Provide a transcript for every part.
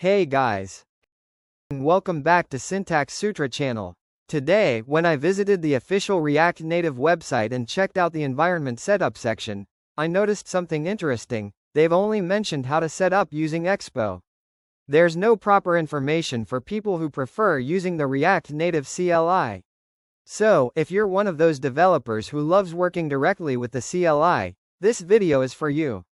Hey guys, and welcome back to Syntax Sutra channel. Today, when I visited the official React Native website and checked out the environment setup section, I noticed something interesting. They've only mentioned how to set up using Expo. There's no proper information for people who prefer using the React Native CLI. So, if you're one of those developers who loves working directly with the CLI, this video is for you.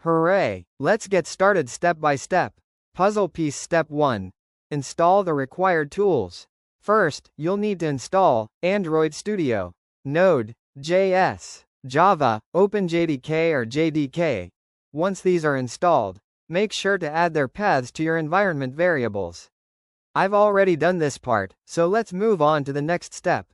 Hooray! Let's get started step by step. Puzzle piece step 1. Install the required tools. First, you'll need to install Android Studio, Node.js, Java, OpenJDK or JDK. Once these are installed, make sure to add their paths to your environment variables. I've already done this part, so let's move on to the next step.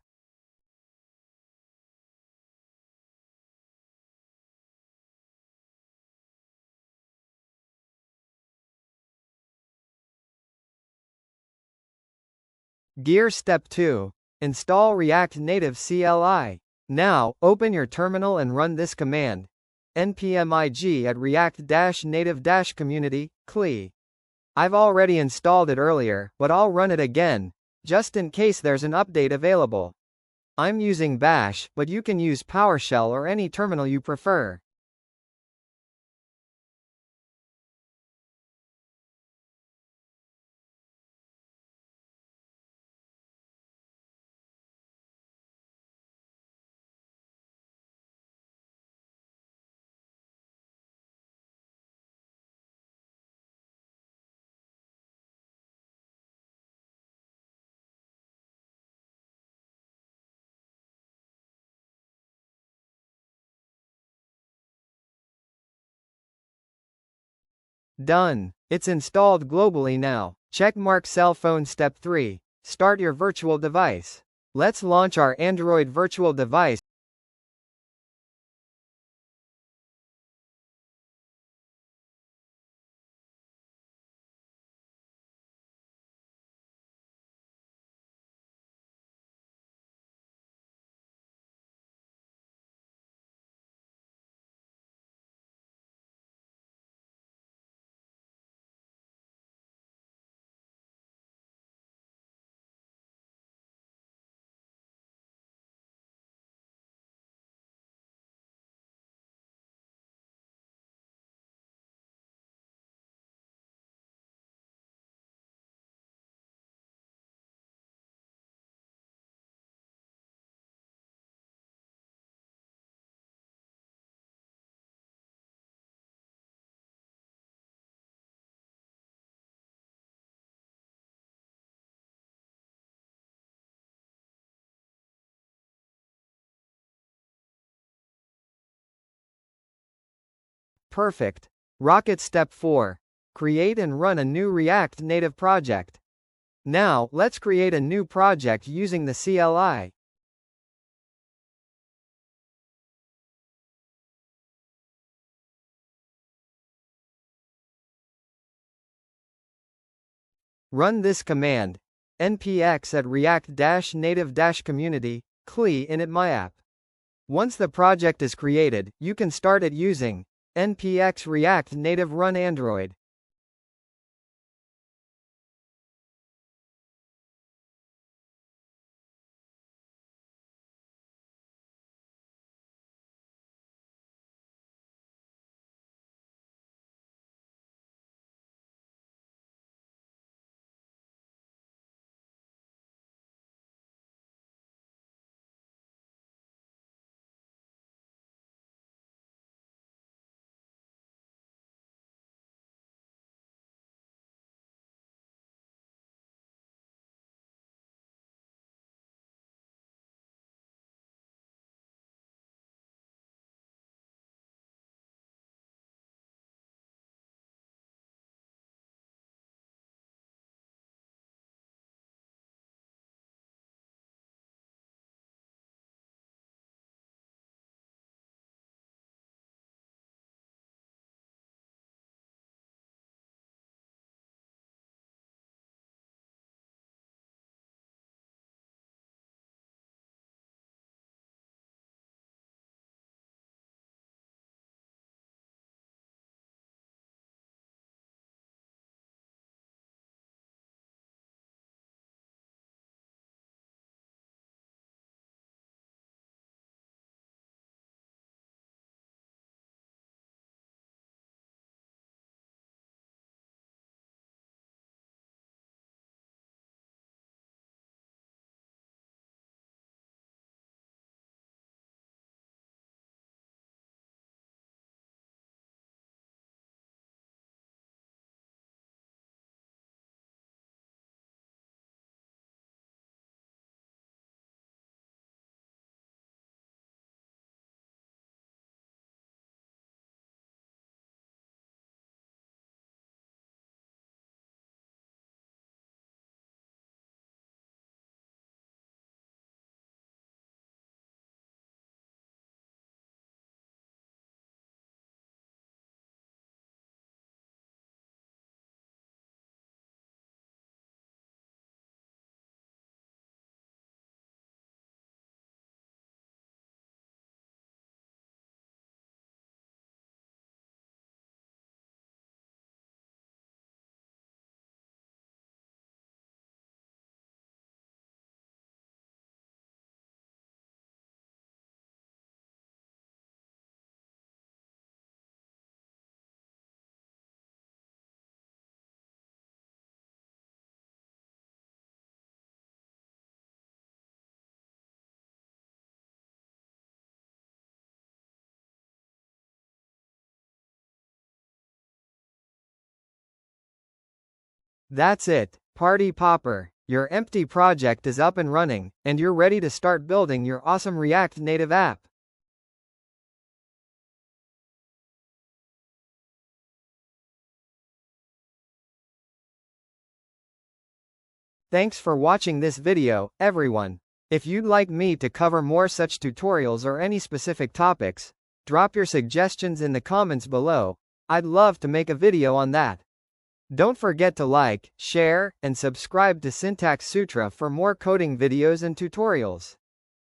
Gear Step 2. Install React Native CLI. Now, open your terminal and run this command. npmig at react-native-community, CLI. I've already installed it earlier, but I'll run it again, just in case there's an update available. I'm using Bash, but you can use PowerShell or any terminal you prefer. Done. It's installed globally now. Checkmark cell phone step 3. Start your virtual device. Let's launch our Android virtual device. Perfect. Rocket step 4. Create and run a new React Native project. Now, let's create a new project using the CLI. Run this command. npx at react-native-community, CLI init MyApp. Once the project is created, you can start it using npx react native run Android. That's it, party popper. Your empty project is up and running, and you're ready to start building your awesome React Native app. Thanks for watching this video, everyone. If you'd like me to cover more such tutorials or any specific topics, drop your suggestions in the comments below. I'd love to make a video on that. Don't forget to like, share, and subscribe to Syntax Sutra for more coding videos and tutorials.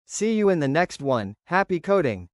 See you in the next one. Happy coding!